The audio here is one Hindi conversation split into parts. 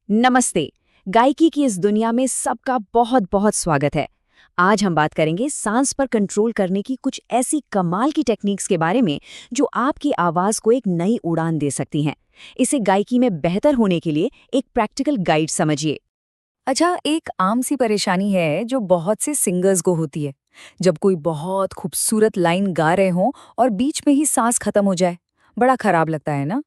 नमस्ते। गायकी की इस दुनिया में सबका बहुत बहुत स्वागत है। आज हम बात करेंगे सांस पर कंट्रोल करने की कुछ ऐसी कमाल की टेक्निक्स के बारे में जो आपकी आवाज को एक नई उड़ान दे सकती हैं। इसे गायकी में बेहतर होने के लिए एक प्रैक्टिकल गाइड समझिए। अच्छा, एक आम सी परेशानी है जो बहुत से सिंगर्स को होती है। जब कोई बहुत खूबसूरत लाइन गा रहे हो और बीच में ही सांस खत्म हो जाए, बड़ा खराब लगता है ना।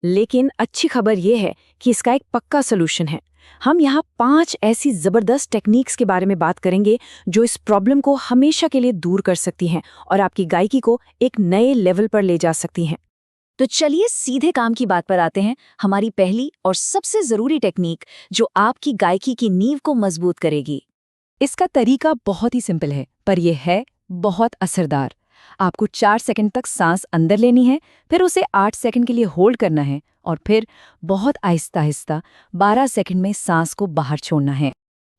लेकिन अच्छी खबर यह है कि इसका एक पक्का सोल्यूशन है। हम यहाँ 5 ऐसी जबरदस्त टेक्निक्स के बारे में बात करेंगे जो इस प्रॉब्लम को हमेशा के लिए दूर कर सकती हैं और आपकी गायकी को एक नए लेवल पर ले जा सकती हैं। तो चलिए सीधे काम की बात पर आते हैं। हमारी पहली और सबसे जरूरी टेक्निक जो आपकी गायकी की नींव को मजबूत करेगी। इसका तरीका बहुत ही सिंपल है, पर यह है बहुत असरदार। आपको 4 सेकंड तक सांस अंदर लेनी है, फिर उसे 8 सेकंड के लिए होल्ड करना है और फिर बहुत आहिस्ता आहिस्ता 12 सेकंड में सांस को बाहर छोड़ना है।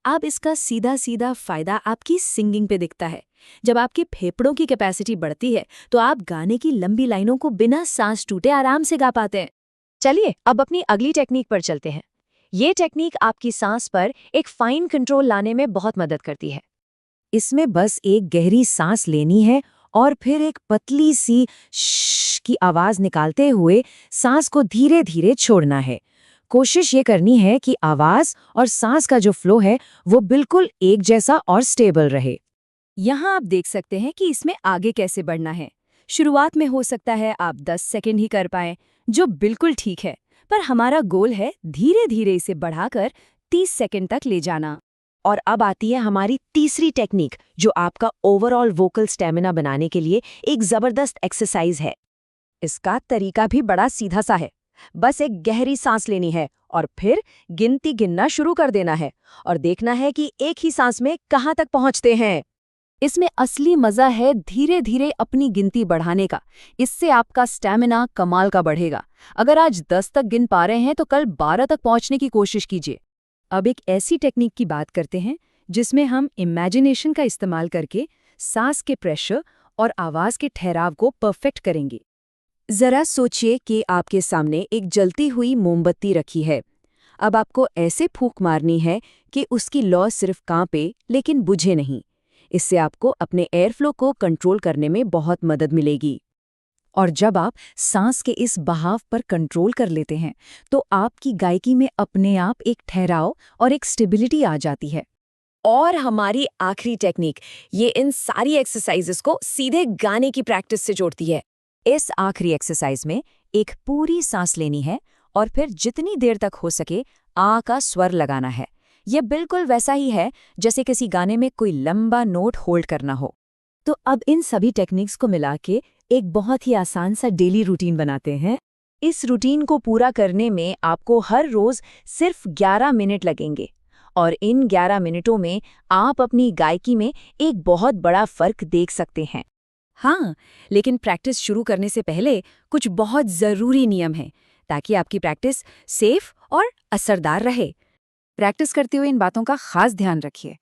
अब इसका सीधा सीधा फायदा आपकी सिंगिंग पे दिखता है। जब आपके फेफड़ों की कैपेसिटी बढ़ती है तो आप गाने की लंबी लाइनों को बिना सांस टूटे आराम से गा पाते हैं। चलिए अब अपनी अगली टेक्निक पर चलते हैं। ये टेक्निक आपकी सांस पर एक फाइन कंट्रोल लाने में बहुत मदद करती है। इसमें बस एक गहरी सांस लेनी है और फिर एक पतली सी श्श की आवाज निकालते हुए सांस को धीरे धीरे छोड़ना है। कोशिश ये करनी है कि आवाज और सांस का जो फ्लो है वो बिल्कुल एक जैसा और स्टेबल रहे। यहाँ आप देख सकते हैं कि इसमें आगे कैसे बढ़ना है। शुरुआत में हो सकता है आप 10 सेकंड ही कर पाएं, जो बिल्कुल ठीक है, पर हमारा गोल है धीरे धीरे इसे बढ़ाकर 30 सेकंड तक ले जाना। और अब आती है हमारी तीसरी टेक्निक जो आपका ओवरऑल वोकल स्टेमिना बनाने के लिए एक जबरदस्त एक्सरसाइज है। इसका तरीका भी बड़ा सीधा सा है। बस एक गहरी सांस लेनी है और फिर गिनती गिनना शुरू कर देना है और देखना है कि एक ही सांस में कहाँ तक पहुँचते हैं। इसमें असली मजा है धीरे धीरे अपनी गिनती बढ़ाने का। इससे आपका स्टैमिना कमाल का बढ़ेगा। अगर आज 10 तक गिन पा रहे हैं तो कल 12 तक पहुंचने की कोशिश कीजिए। अब एक ऐसी टेक्निक की बात करते हैं जिसमें हम इमेजिनेशन का इस्तेमाल करके सांस के प्रेशर और आवाज के ठहराव को परफेक्ट करेंगे। जरा सोचिए कि आपके सामने एक जलती हुई मोमबत्ती रखी है। अब आपको ऐसे फूंक मारनी है कि उसकी लौ सिर्फ कांपे लेकिन बुझे नहीं। इससे आपको अपने एयर फ्लो को कंट्रोल करने में बहुत मदद मिलेगी। और जब आप सांस के इस बहाव पर कंट्रोल कर लेते हैं तो आपकी गायकी में अपने आप एक ठहराव और एक स्टेबिलिटी आ जाती है। और हमारी आखिरी टेक्निक, ये इन सारी एक्सरसाइजेस को सीधे गाने की प्रैक्टिस से जोड़ती है। इस आखिरी एक्सरसाइज में एक पूरी सांस लेनी है और फिर जितनी देर तक हो सके आ का स्वर लगाना है। यह बिल्कुल वैसा ही है जैसे किसी गाने में कोई लंबा नोट होल्ड करना हो। तो अब इन सभी टेक्निक्स को मिला के एक बहुत ही आसान सा डेली रूटीन बनाते हैं। इस रूटीन को पूरा करने में आपको हर रोज सिर्फ 11 मिनट लगेंगे और इन 11 मिनटों में आप अपनी गायकी में एक बहुत बड़ा फर्क देख सकते हैं। हाँ, लेकिन प्रैक्टिस शुरू करने से पहले कुछ बहुत ज़रूरी नियम हैं ताकि आपकी प्रैक्टिस सेफ और असरदार रहे। प्रैक्टिस करते हुए इन बातों का खास ध्यान रखिए।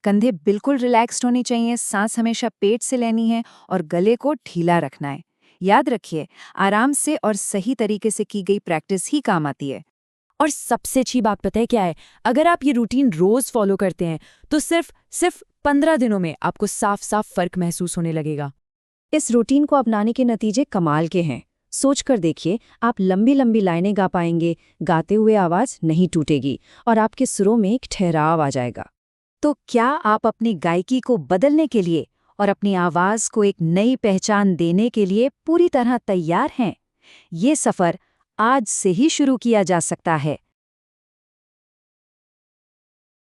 कंधे बिल्कुल रिलैक्स्ड होनी चाहिए, सांस हमेशा पेट से लेनी है और गले को ढीला रखना है। याद रखिए, आराम से और सही तरीके से की गई प्रैक्टिस ही काम आती है। और सबसे अच्छी बात पता है क्या है? अगर आप ये रूटीन रोज फॉलो करते हैं तो सिर्फ 15 दिनों में आपको साफ साफ फर्क महसूस होने लगेगा। इस रूटीन को अपनाने के नतीजे कमाल के हैं। सोचकर देखिए, आप लंबी लंबी लाइनें गा पाएंगे, गाते हुए आवाज नहीं टूटेगी और आपके सुरों में एक ठहराव आ जाएगा। तो क्या आप अपनी गायकी को बदलने के लिए और अपनी आवाज को एक नई पहचान देने के लिए पूरी तरह तैयार हैं? ये सफर आज से ही शुरू किया जा सकता है।